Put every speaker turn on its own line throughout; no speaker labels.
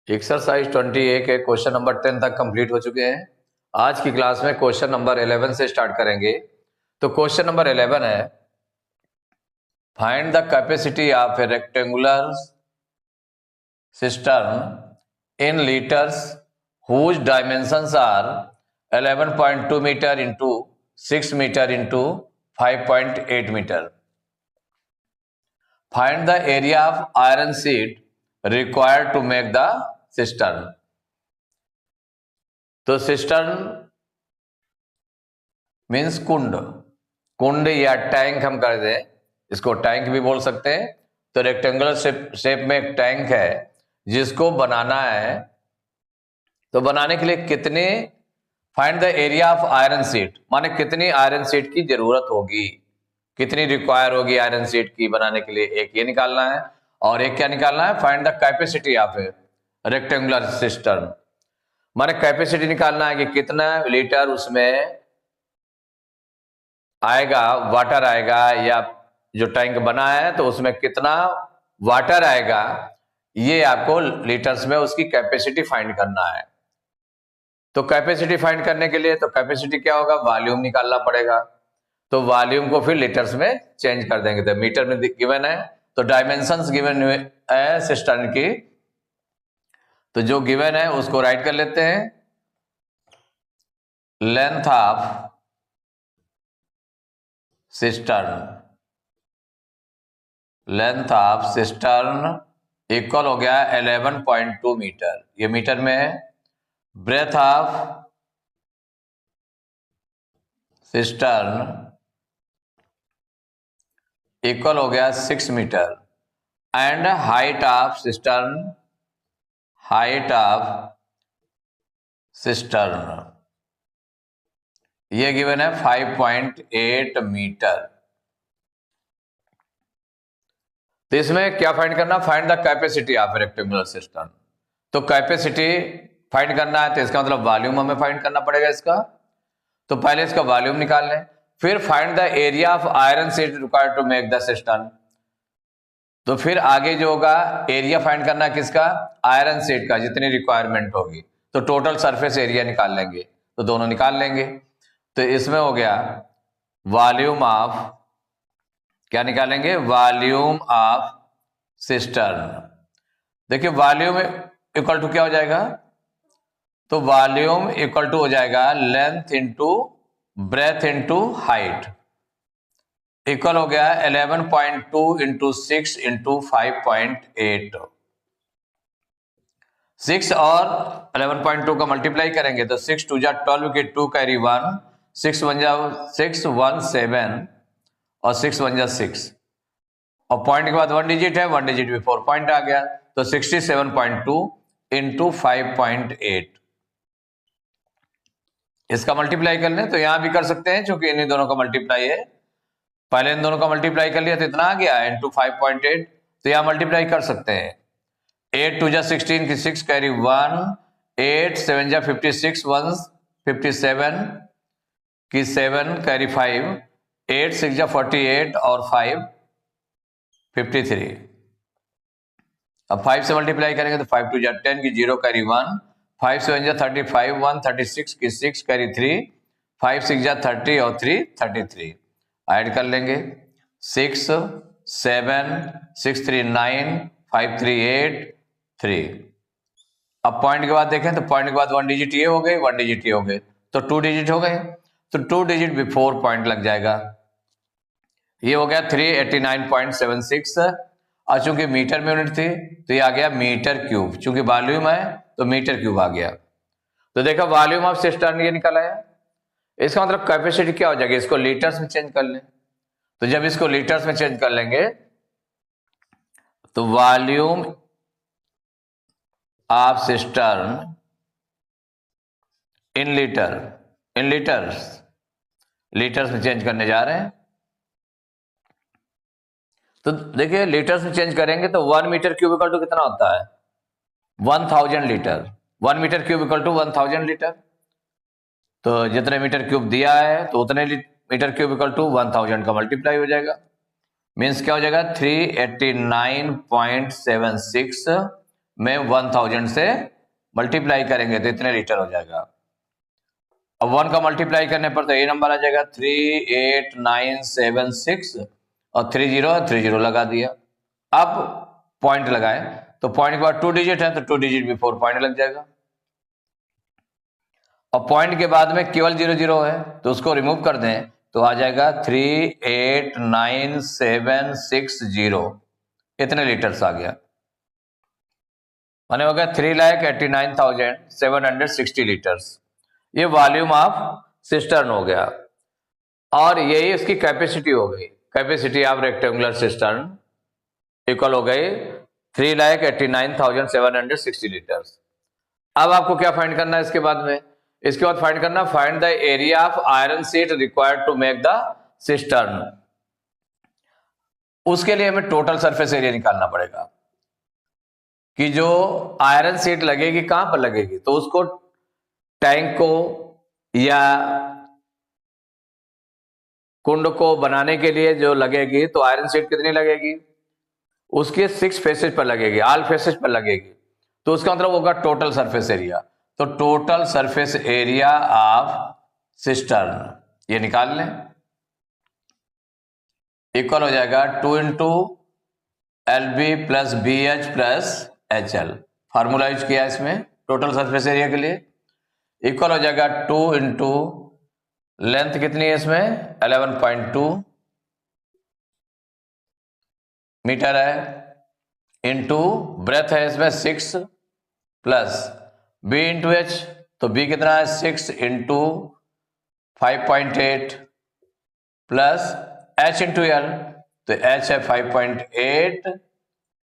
Exercise 28 के question number 10 तक complete हो चुके हैं। आज की क्लास में क्वेश्चन नंबर 11 से स्टार्ट करेंगे। तो क्वेश्चन नंबर 11 है, find the capacity of a rectangular cistern in litres whose dimensions are 11.2 metre into 6 metre into 5.8 metre. Find the area of iron sheet required to make the cistern। तो cistern means कुंड, कुंड या tank हम कर दें, इसको tank भी बोल सकते हैं। तो रेक्टेंगुलर शेप में एक टैंक है जिसको बनाना है। तो बनाने के लिए कितने, find the area of iron sheet, माने कितनी आयरन शीट की जरूरत होगी, कितनी रिक्वायर होगी आयरन शीट की बनाने के लिए, एक ये निकालना है। और एक क्या निकालना है, find the capacity of a rectangular cistern, माने कैपेसिटी निकालना है कि कितना लीटर उसमें आएगा, वाटर आएगा, या जो टैंक बना है तो उसमें कितना वाटर आएगा, ये आपको लीटर्स में उसकी कैपेसिटी फाइंड करना है। तो कैपेसिटी फाइंड करने के लिए तो कैपेसिटी क्या होगा, वॉल्यूम निकालना पड़ेगा। तो वॉल्यूम को फिर लीटर्स में चेंज कर देंगे। तो मीटर में गिवन है, तो डायमेंशंस गिवन है सिस्टर्न की, तो जो गिवन है उसको राइट कर लेते हैं। Length of cistern, length of cistern equal हो गया 11.2 मीटर, ये मीटर में है। ब्रेथ ऑफ सिस्टर्न इक्वल हो गया 6 metre. And height of cistern, height of cistern ये गिवन है 5.8 मीटर। तो इसमें क्या फाइंड करना, find the capacity of rectangular cistern. तो कैपेसिटी फाइंड करना है तो इसका मतलब वॉल्यूम हमें फाइंड करना पड़ेगा इसका। तो पहले इसका वॉल्यूम निकाल लें, फिर find the area of iron sheet required to make the cistern. तो फिर आगे जो होगा एरिया फाइंड करना किसका, आयरन शीट का, जितनी रिक्वायरमेंट होगी। तो टोटल सरफेस एरिया निकाल लेंगे, तो दोनों निकाल लेंगे। तो इसमें हो गया वॉल्यूम ऑफ, क्या निकालेंगे, वॉल्यूम ऑफ सिस्टर्न। देखिए वॉल्यूम इक्वल टू क्या हो जाएगा, तो वॉल्यूम इक्वल टू हो जाएगा length into breath into height, equal हो गया 11.2 इंटू 6 इंटू 5.8। 6 और 11.2 का मल्टीप्लाई करेंगे तो 6 2 जा 12 की 2 कैरी 1, 6 1 जा 6 1 7 और 6 1 जा 6, और पॉइंट के बाद 1 डिजिट है, 1 डिजिट भी 4 पॉइंट आ गया। तो 67.2 इंटू 5.8, इसका मल्टीप्लाई कर लें तो यहां भी कर सकते हैं, क्योंकि इन दोनों का मल्टीप्लाई है। पहले इन दोनों का मल्टीप्लाई कर लिया तो इतना आ गया इंटू 5.8, तो यहां मल्टीप्लाई कर सकते हैं। 8 2 जा 16 की 6 कैरी 1, 8 7 जा 56 1 57 की 7 कैरी 5, 8 6 जा 48 और 5 53। अब 5 से मल्टीप्लाई करेंगे तो 5 2 जा 10 की 0 कैरी 1, 5 7 जा 35 1 36 की 6 कैरी 3, 5 6 जा 30 और 3 33। ऐड कर लेंगे 6 7 6 3 9 5 3 8 3। अब पॉइंट के बाद देखें तो पॉइंट के बाद 1 डिजिट ये हो गए, 1 डिजिट ये हो गए, तो 2 डिजिट हो गए, तो 2 डिजिट बिफोर पॉइंट लग जाएगा। ये हो गया 389.76, और चूंकि मीटर में यूनिट थी तो ये आ गया मीटर क्यूब, चूंकि वॉल्यूम है तो मीटर क्यूब आ गया। तो देखा वॉल्यूम ऑफ सिस्टर्न ये निकला है। इसका मतलब कैपेसिटी क्या हो जाएगी, इसको लीटर्स में चेंज कर लें। तो जब इसको लीटर्स में चेंज कर लेंगे तो volume of cistern in litre, in litres, litres में चेंज करने जा रहे हैं। तो देखिए लीटर्स में चेंज करेंगे तो 1 मीटर क्यूब इक्वल टू कितना होता है, 1000 litre. 1 metre cube equal to 1000 litre. तो जितने मीटर क्यूब दिया है तो उतने मीटर क्यूब इक्वल टू 1000 का मल्टीप्लाई हो जाएगा। मीन्स क्या हो जाएगा 389.76 में 1000 से मल्टीप्लाई करेंगे तो इतने लीटर हो जाएगा। अब 1 का मल्टीप्लाई करने पर तो ये नंबर आ जाएगा 38976 और 30 लगा दिया। अब पॉइंट लगाएं तो पॉइंट के बाद 2 डिजिट है तो 2 डिजिट बिफोर पॉइंट लग जाएगा। और पॉइंट के बाद में केवल 00 है तो उसको रिमूव कर दें तो आ जाएगा 38976 इतने लीटर्स आ गया, माने हो गया 3,89,760 लीटर्स। ये वॉल्यूम ऑफ सिस्टर्न हो गया और यही इसकी कैपेसिटी हो गई। Capacity of rectangular cistern equal हो गई 3,89,760 लीटर्स। अब आपको क्या फाइंड करना है इसके बाद में? इसके बाद फाइंड करना find the area of iron sheet required to make the cistern. उसके लिए हमें टोटल सरफेस एरिया निकालना पड़ेगा कि जो आयरन शीट लगेगी कहां पर लगेगी, तो उसको टैंक को या कुंड को बनाने के लिए जो लगेगी तो आयरन शीट कितनी लगेगी, उसके 6 फेसेस पर लगेगी, ऑल फेसेस पर लगेगी, तो उसका मतलब होगा टोटल सरफेस एरिया। तो total surface area of cistern ये निकाल लें, इक्वल हो जाएगा 2 into LB plus BH plus HL। Formula use किया इसमें टोटल सरफेस एरिया के लिए, इक्वल हो जाएगा 2 इंटू लेंथ कितनी है इसमें 11.2 मीटर है, इंटू ब्रेथ है इसमें 6 प्लस B इंटू H, तो B कितना है 6 into 5.8 plus H into L, तो H है 5.8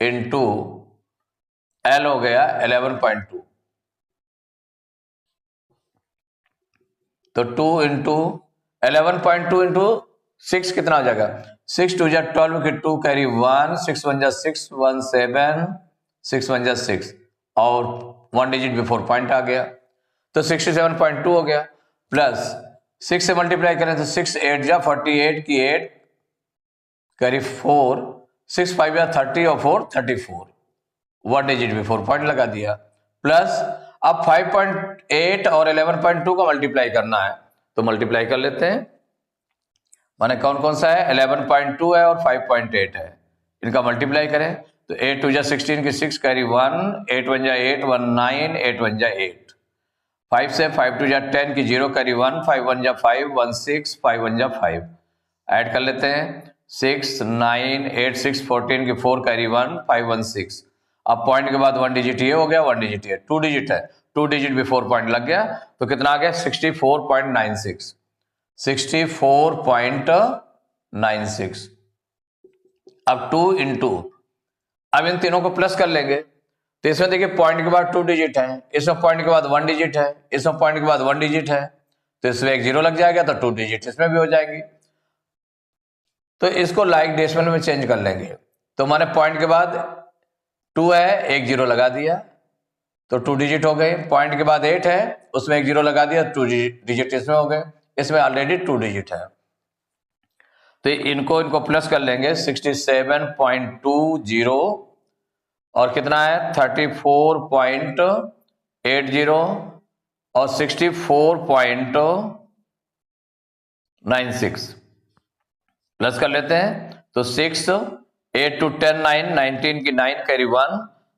इंटू L हो गया 11.2, तो 2 इंटू 11.2 इंटू 6 कितना हो जाएगा 6 2 जा 12 की 2 कैरी 1 6 1 जा 6 1 7 6 1 जा 6 और 1 डिजिट बिफोर पॉइंट आ गया तो 67.2 हो गया, प्लस 6 से मल्टीप्लाई करें तो 6 8 जा 48 की 8 कैरी 4 6 5 जा 30 और 4 34 1 डिजिट बिफोर पॉइंट लगा दिया, प्लस अब 5.8 और 11.2 का मल्टीप्लाई करना है तो मल्टीप्लाई कर लेते हैं, माने कौन कौन सा है 11.2 है और 5.8 है, इनका मल्टीप्लाई करें तो 8 2 जा 16 की 6 कैरी 1 8 1 जा 8 1 9 8 1 जा 8 5 से 5 2 जा 10 की 0 कैरी 1 5 1 जा 5 1 6 5 1 जा 5 ऐड कर लेते हैं 6 9 8 6 14 की 4 कैरी 1 5 1 6। अब पॉइंट के बाद 1 डिजिट ये हो गया 1 डिजिट ये 2 डिजिट है 2 डिजिट बिफोर पॉइंट लग गया तो कितना आ गया 64.96 64.96। अब 2 इंटू अब इन तीनों को प्लस कर लेंगे तो इसमें देखिए पॉइंट के बाद 2 डिजिट है, इसमें पॉइंट के बाद 1 डिजिट है, इसमें पॉइंट के बाद 1 डिजिट है, तो इसमें एक 0 लग जाएगा तो 2 डिजिट इसमें भी हो जाएंगी। तो इसको लाइक डेसिमल में चेंज कर लेंगे तो माने पॉइंट के बाद 2 है एक 0 लगा दिया तो 2 डिजिट हो गए, पॉइंट के बाद 8 है उसमें एक 0 लगा दिया 2 डिजिट इसमें हो गए, इसमें ऑलरेडी 2 डिजिट है तो इनको प्लस कर लेंगे 67.20 और कितना है 34.80 और 64.96 प्लस कर लेते हैं तो 6 8 2 10 9 19 की 9 कैरी 1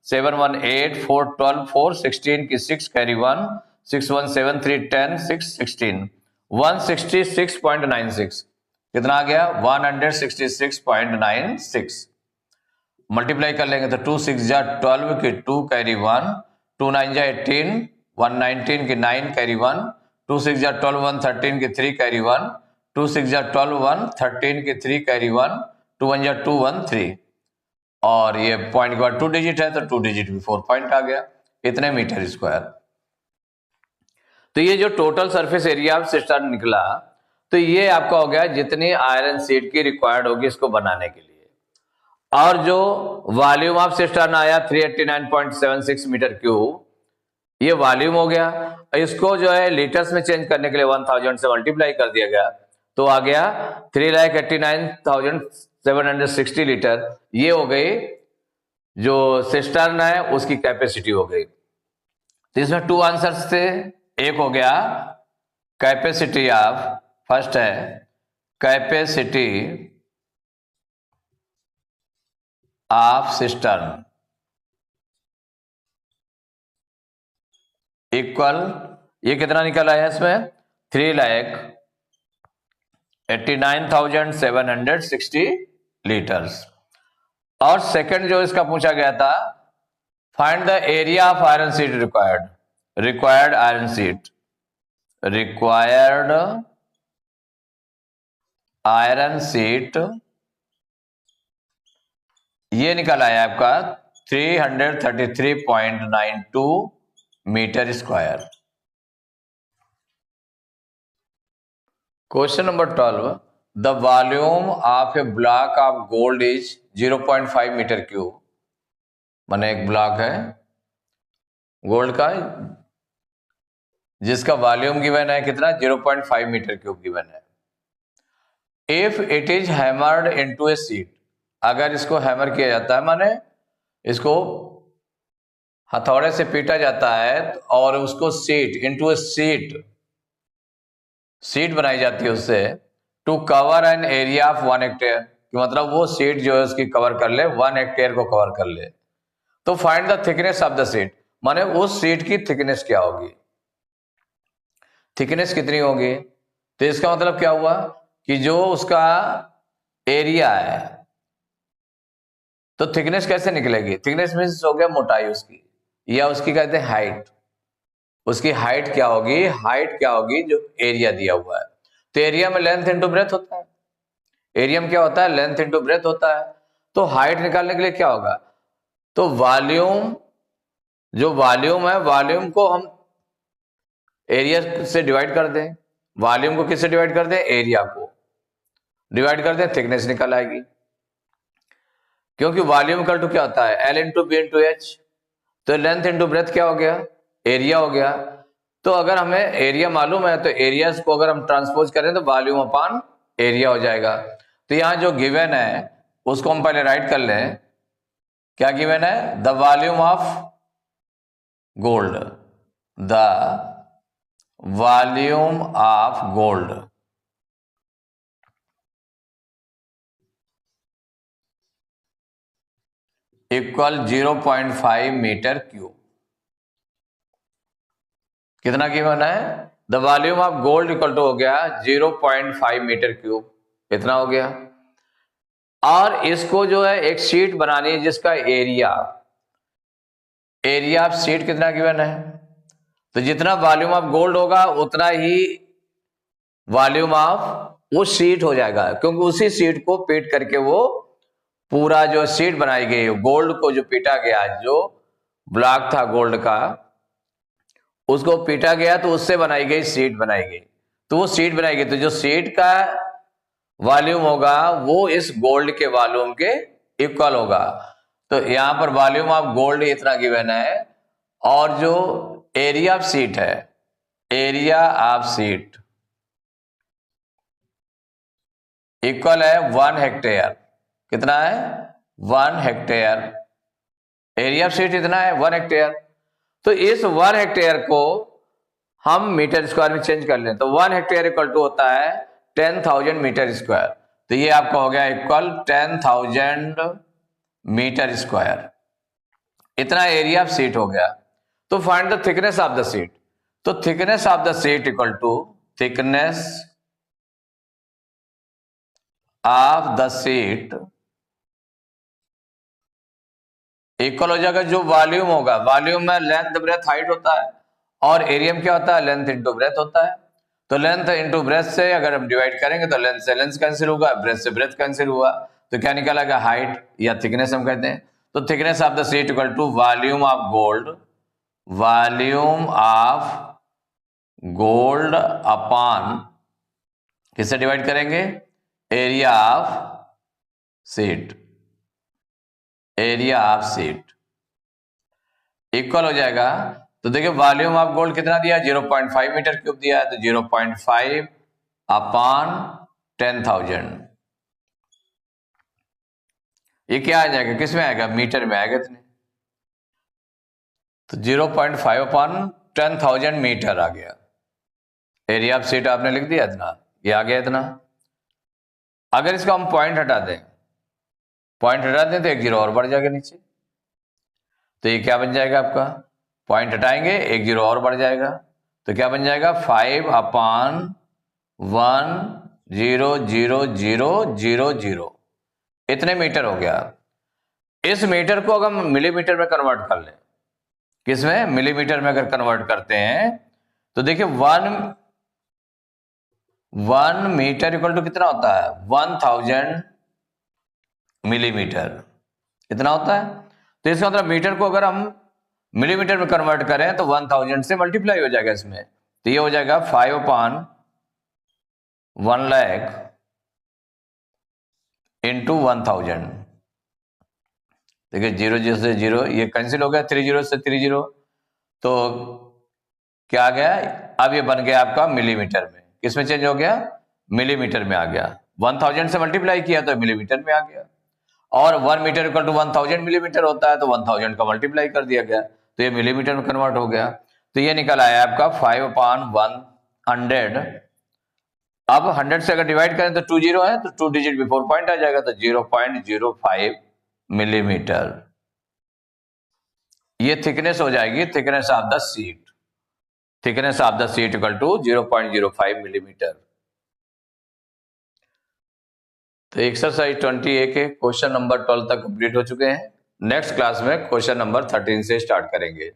7 1 8 4 12 4 16 की 6 कैरी 1 6 1 7 3 10 6 16 166.96 कितना आ गया 166.96। मल्टीप्लाई कर लेंगे तो 2 6 जा 12 की 2 कैरी 1 2 9 जा 18 1 19 की 9 कैरी 1 2 6 जा 12 1 13 की 3 कैरी 1 2 6 जा 12 1 13 की 3 कैरी 1 2 1 जा 2 1 3 और ये पॉइंट के बाद 2 डिजिट है तो 2 डिजिट बिफोर पॉइंट आ गया इतने मीटर स्क्वायर। तो ये जो total surface area of cistern निकला तो ये आपका हो गया जितनी आयरन शीट की रिक्वायर्ड होगी इसको बनाने के लिए, और जो वॉल्यूम ऑफ सिस्टर्न आया 389.76 मीटर क्यूब ये वॉल्यूम हो गया। इसको जो है लीटर्स में चेंज करने के लिए 1000 से मल्टीप्लाई कर दिया गया तो आ गया 3,89,760 लीटर, ये हो गई जो सिस्टर्न है उसकी कैपेसिटी हो गई। तो इसमें 2 आंसर्स थे। एक हो गया कैपेसिटी ऑफ, फर्स्ट है कैपेसिटी ऑफ सिस्टर्न इक्वल, ये कितना निकल आया इसमें 3,89,760 लीटर्स। और सेकंड जो इसका पूछा गया था, find the area of iron sheet required iron sheet, required iron sheet, ये निकल आया आपका 333.92 metre square. Question number 12, the volume of a block of gold is 0.5 metre cube. माने एक ब्लॉक है गोल्ड का जिसका वॉल्यूम गिवन है कितना 0.5 मीटर क्यूब गिवन है। If it is hammered into A sheet, अगर इसको हैमर किया जाता है माने इसको हथौड़े से पीटा जाता है और उसको शीट इनटू ए शीट बनाई जाती है उससे, to cover an area of 1 hectare, मतलब वो शीट जो है उसकी कवर कर ले 1 हेक्टेयर को कवर कर ले। तो find the thickness of the sheet, माने उस शीट की थिकनेस क्या होगी, थिकनेस कितनी होगी। तो इसका मतलब क्या हुआ कि जो उसका एरिया है, तो थिकनेस कैसे निकलेगी, थिकनेस मीन्स हो गया मोटाई उसकी, या उसकी कहते हैं हाइट। उसकी हाइट क्या होगी, हाइट क्या होगी जो एरिया दिया हुआ है। तो एरिया में लेंथ इंटू ब्रेथ होता है, एरिया में क्या होता है लेंथ इंटू ब्रेथ होता है। तो हाइट निकालने के लिए क्या होगा, तो वॉल्यूम, जो वॉल्यूम है वॉल्यूम को हम एरिया से डिवाइड कर दें, वॉल्यूम को किससे डिवाइड कर दें, एरिया को डिवाइड कर दें, थिकनेस निकल आएगी। क्योंकि वॉल्यूम इक्वल टू क्या होता है L into B into H, तो लेंथ इंटू ब्रेथ क्या हो गया, एरिया हो गया। तो अगर हमें एरिया मालूम है तो एरियाज को अगर हम ट्रांसपोज करें तो वॉल्यूम अपॉन एरिया हो जाएगा। तो यहां जो गिवन है उसको हम पहले राइट कर लें। क्या गिवन है, the volume of gold, the volume of gold equal 0.5 metre cube. कितना गिवन है, the volume of gold equal to हो गया 0.5 मीटर क्यूब, इतना हो गया। और इसको जो है एक शीट बनानी है जिसका एरिया ऑफ शीट कितना गिवन है, तो जितना वॉल्यूम ऑफ गोल्ड होगा उतना ही वॉल्यूम ऑफ वो शीट हो जाएगा, क्योंकि उसी शीट को पीट करके वो पूरा जो शीट बनाई गई, गोल्ड को जो पीटा गया, जो ब्लॉक था गोल्ड का उसको पीटा गया तो उससे बनाई गई शीट बनाई गई। तो वो शीट बनाई गई, तो जो शीट का वॉल्यूम होगा वो इस गोल्ड के वॉल्यूम के इक्वल होगा। तो यहां पर वॉल्यूम ऑफ गोल्ड इतना गिवन है, और जो एरिया ऑफ शीट है, एरिया ऑफ शीट इक्वल है 1 हेक्टेयर। कितना है 1 हेक्टेयर, एरिया ऑफ शीट इतना है 1 हेक्टेयर। तो इस 1 हेक्टेयर को हम मीटर स्क्वायर में चेंज कर लें तो 1 हेक्टेयर इक्वल टू होता है 10,000 मीटर स्क्वायर। तो ये आपका हो गया इक्वल 10,000 मीटर स्क्वायर, इतना एरिया ऑफ शीट हो गया। तो find the thickness of the sheet, तो thickness of the sheet equal to thickness of the sheet equal हो जाएगा जो वॉल्यूम होगा, वॉल्यूम में लेंथ ब्रेथ हाइट होता है, और एरिया में क्या होता है लेंथ इंटू ब्रेथ होता है। तो लेंथ इंटू ब्रेथ से अगर हम डिवाइड करेंगे तो लेंथ से लेंथ कैंसिल होगा, ब्रेथ से ब्रेथ कैंसिल हुआ, तो क्या निकलेगा हाइट या थिकनेस हम कहते हैं। तो thickness of the sheet equal to volume of gold, volume of gold upon किससे डिवाइड करेंगे, area of sheet, area of sheet equal हो जाएगा। तो देखिए वॉल्यूम ऑफ गोल्ड कितना दिया 0.5 मीटर क्यूब दिया है, तो 0.5 अपॉन 10,000 ये क्या आ जाएगा, किस में आएगा, मीटर में आएगा इतने। तो 0.5 अपॉन 10,000 मीटर आ गया। एरिया ऑफ सीट आपने लिख दिया इतना, ये आ गया इतना। अगर इसका हम पॉइंट हटा दें, तो एक जीरो और बढ़ जाएगा नीचे। तो ये क्या बन जाएगा आपका, पॉइंट हटाएंगे एक जीरो और बढ़ जाएगा, तो क्या बन जाएगा 5/1,0,0,0,0 इतने मीटर हो गया। इस मीटर को अगर हम मिलीमीटर में कन्वर्ट कर लें, किसमें, मिलीमीटर में अगर कन्वर्ट करते हैं तो देखिए 1 मीटर इक्वल टू कितना होता है, 1000 मिलीमीटर इतना होता है। तो इसका मतलब मीटर को अगर हम मिलीमीटर में कन्वर्ट करें तो 1000 से मल्टीप्लाई हो जाएगा इसमें। तो ये हो जाएगा 5/1,00,000 इंटू 1000। देखिए 0 से 0 ये कैंसिल हो गया, 30 से 30, तो क्या आ गया, अब ये बन गया आपका मिलीमीटर में। किसमें चेंज हो गया, मिलीमीटर में आ गया। 1000 से मल्टीप्लाई किया तो मिलीमीटर में आ गया, और 1 मीटर इक्वल टू 1000 मिलीमीटर होता है, तो 1000 का मल्टीप्लाई कर दिया गया, तो ये मिलीमीटर में कन्वर्ट हो गया। तो ये निकल आया आपका 5/100। अब 100 से अगर डिवाइड करें तो 2 जीरो है, तो 2 डिजिट बिफोर पॉइंट आ जाएगा, तो 0.05 मिलीमीटर ये थिकनेस हो जाएगी, thickness of the sheet. Thickness of the sheet equal to 0.05 millimetre. तो एक्सरसाइज 21 के क्वेश्चन नंबर 12 तक कंप्लीट हो चुके हैं। नेक्स्ट क्लास में क्वेश्चन नंबर 13 से स्टार्ट करेंगे।